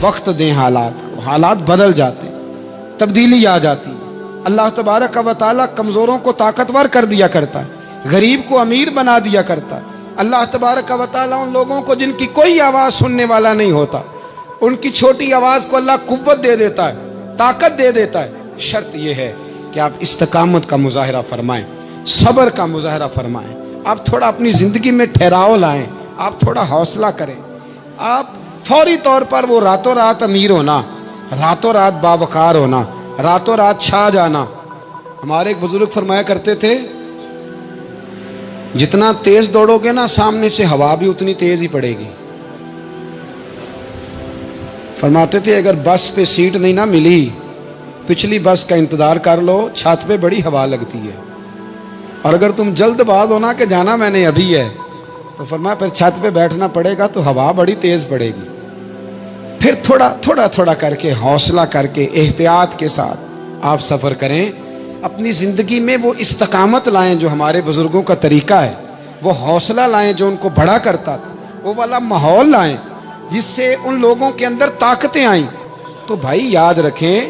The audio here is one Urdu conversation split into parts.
وقت دیں حالات کو، حالات بدل جاتے ہیں، تبدیلی آ جاتی ہے۔ اللہ تبارک و تعالیٰ کمزوروں کو طاقتور کر دیا کرتا ہے، غریب کو امیر بنا دیا کرتا ہے۔ اللہ تبارک و تعالیٰ ان لوگوں کو جن کی کوئی آواز سننے والا نہیں ہوتا، ان کی چھوٹی آواز کو اللہ قوت دے دیتا ہے، طاقت دے دیتا ہے۔ شرط یہ ہے کہ آپ استقامت کا مظاہرہ فرمائیں، صبر کا مظاہرہ فرمائیں، آپ تھوڑا اپنی زندگی میں ٹھہراؤ لائیں، آپ تھوڑا حوصلہ کریں۔ آپ فوری طور پر وہ راتوں رات امیر ہونا، راتوں رات باوقار ہونا، راتوں رات چھا جانا۔ ہمارے ایک بزرگ فرمایا کرتے تھے، جتنا تیز دوڑو گے نا سامنے سے ہوا بھی اتنی تیز ہی پڑے گی۔ فرماتے تھے اگر بس پہ سیٹ نہیں نہ ملی، پچھلی بس کا انتظار کر لو، چھت پہ بڑی ہوا لگتی ہے۔ اور اگر تم جلد باز ہونا کہ جانا میں نے ابھی ہے، تو فرمایا پھر چھت پہ بیٹھنا پڑے گا تو ہوا بڑی تیز پڑے گی۔ پھر تھوڑا تھوڑا کر کے، حوصلہ کر کے، احتیاط کے ساتھ آپ سفر کریں، اپنی زندگی میں وہ استقامت لائیں جو ہمارے بزرگوں کا طریقہ ہے، وہ حوصلہ لائیں جو ان کو بڑا کرتا تھا، وہ والا ماحول لائیں جس سے ان لوگوں کے اندر طاقتیں آئیں۔ تو بھائی یاد رکھیں،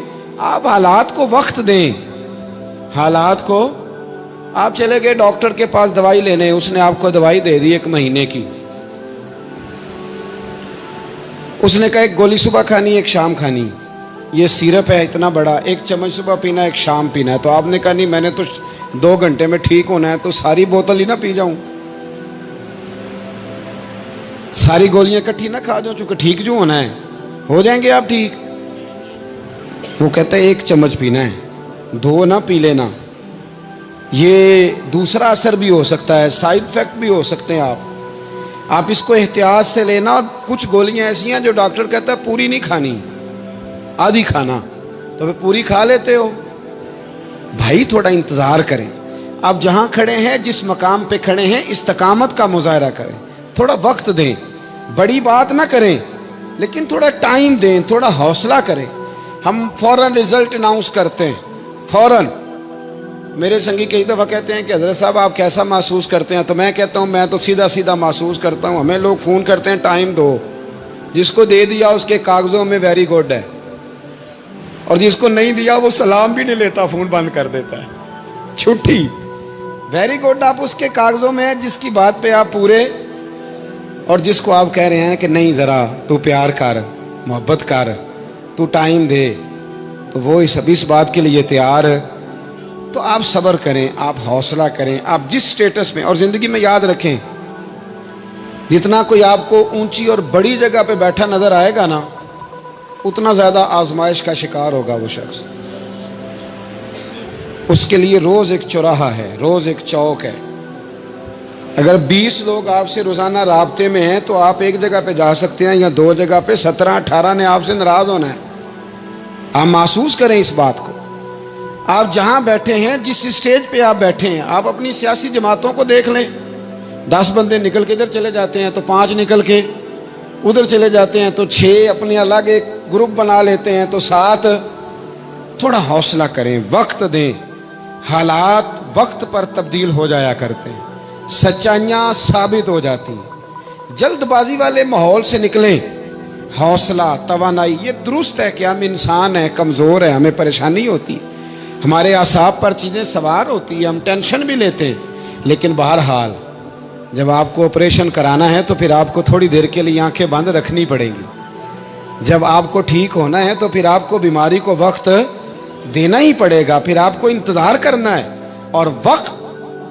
آپ حالات کو وقت دیں، حالات کو۔ آپ چلے گئے ڈاکٹر کے پاس دوائی لینے، اس نے آپ کو دوائی دے دی 1 مہینے کی، اس نے کہا 1 گولی صبح کھانی 1 شام کھانی، یہ سیرپ ہے اتنا بڑا، 1 چمچ صبح پینا 1 شام پینا ہے۔ تو آپ نے کہا نہیں، میں نے تو 2 گھنٹے میں ٹھیک ہونا ہے، تو ساری بوتل ہی نہ پی جاؤں، ساری گولیاں اکٹھی نہ کھا جاؤں، چونکہ ٹھیک جو ہونا ہے ہو جائیں گے آپ ٹھیک۔ وہ کہتا ہے 1 چمچ پینا ہے، 2 نہ پی لینا، یہ دوسرا اثر بھی ہو سکتا ہے، سائیڈ افیکٹ بھی ہو سکتے ہیں۔ آپ اس کو احتیاط سے لینا۔ اور کچھ گولیاں ایسی ہیں جو ڈاکٹر کہتا ہے پوری نہیں کھانی، آدھی کھانا، تو پھر پوری کھا لیتے ہو۔ بھائی تھوڑا انتظار کریں، آپ جہاں کھڑے ہیں، جس مقام پہ کھڑے ہیں، استقامت کا مظاہرہ کریں، تھوڑا وقت دیں، بڑی بات نہ کریں لیکن تھوڑا ٹائم دیں، تھوڑا حوصلہ کریں۔ ہم فوراً رزلٹ اناؤنس کرتے ہیں، فوراً۔ میرے سنگی کئی دفعہ کہتے ہیں کہ حضرت صاحب آپ کیسا محسوس کرتے ہیں؟ تو میں کہتا ہوں میں تو سیدھا محسوس کرتا ہوں۔ ہمیں لوگ فون کرتے ہیں ٹائم دو، جس کو دے دیا اس کے کاغذوں میں ویری گڈ ہے، اور جس کو نہیں دیا وہ سلام بھی نہیں لیتا، فون بند کر دیتا ہے، چھٹی۔ ویری گڈ آپ اس کے کاغذوں میں ہے جس کی بات پہ آپ پورے، اور جس کو آپ کہہ رہے ہیں کہ نہیں ذرا تو پیار کر، محبت کر، تو ٹائم دے، تو وہ اس بات کے لیے تیار ہے۔ تو آپ صبر کریں، آپ حوصلہ کریں، آپ جس سٹیٹس میں، اور زندگی میں یاد رکھیں، جتنا کوئی آپ کو اونچی اور بڑی جگہ پہ بیٹھا نظر آئے گا نا، اتنا زیادہ آزمائش کا شکار ہوگا وہ شخص۔ اس کے لیے روز ایک چوراہا ہے، روز ایک چوک ہے۔ اگر 20 لوگ آپ سے روزانہ رابطے میں ہیں تو آپ ایک جگہ پہ جا سکتے ہیں، یا 2 جگہ پہ 17-18 نے آپ سے ناراض ہونا ہے۔ آپ محسوس کریں اس بات کو۔ آپ جہاں بیٹھے ہیں، جس اسٹیج پہ آپ بیٹھے ہیں، آپ اپنی سیاسی جماعتوں کو دیکھ لیں۔ 10 بندے نکل کے ادھر چلے جاتے ہیں تو 5 نکل کے ادھر چلے جاتے ہیں، تو 6 اپنے الگ ایک گروپ بنا لیتے ہیں، تو 7۔ تھوڑا حوصلہ کریں، وقت دیں، حالات وقت پر تبدیل ہو جایا کرتے ہیں، سچائیاں ثابت ہو جاتی ہیں۔ جلد بازی والے ماحول سے نکلیں، حوصلہ، توانائی، یہ درست ہے کہ ہم انسان ہیں، کمزور ہیں، ہمیں پریشانی ہوتی ہے، ہمارے اعصاب پر چیزیں سوار ہوتی ہیں، ہم ٹینشن بھی لیتے ہیں، لیکن بہرحال جب آپ کو آپریشن کرانا ہے تو پھر آپ کو تھوڑی دیر کے لیے آنکھیں بند رکھنی پڑیں گی۔ جب آپ کو ٹھیک ہونا ہے تو پھر آپ کو بیماری کو وقت دینا ہی پڑے گا، پھر آپ کو انتظار کرنا ہے۔ اور وقت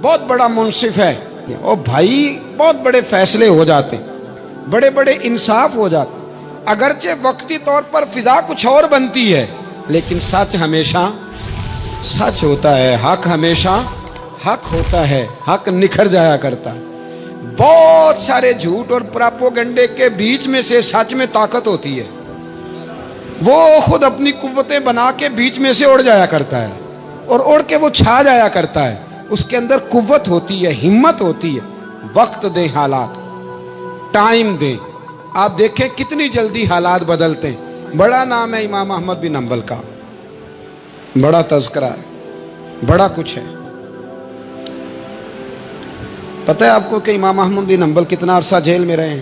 بہت بڑا منصف ہے، اور بھائی بہت بڑے فیصلے ہو جاتے ہیں، بڑے بڑے انصاف ہو جاتے ہیں۔ اگرچہ وقتی طور پر فضا کچھ اور بنتی ہے، لیکن سچ ہمیشہ سچ ہوتا ہے، حق ہمیشہ حق ہوتا ہے، حق نکھر جایا کرتا ہے۔ بہت سارے جھوٹ اور پراپوگنڈے کے بیچ میں سے سچ میں طاقت ہوتی ہے، وہ خود اپنی قوتیں بنا کے بیچ میں سے اڑ جایا کرتا ہے، اور اڑ کے وہ چھا جایا کرتا ہے، اس کے اندر قوت ہوتی ہے، ہمت ہوتی ہے۔ وقت دیں، حالات ٹائم دیں، آپ دیکھیں کتنی جلدی حالات بدلتے ہیں۔ بڑا نام ہے امام احمد بن حنبل کا، بڑا تذکرہ ہے، بڑا کچھ ہے۔ پتہ ہے آپ کو کہ امام احمد بن حنبل کتنا عرصہ جیل میں رہے ہیں؟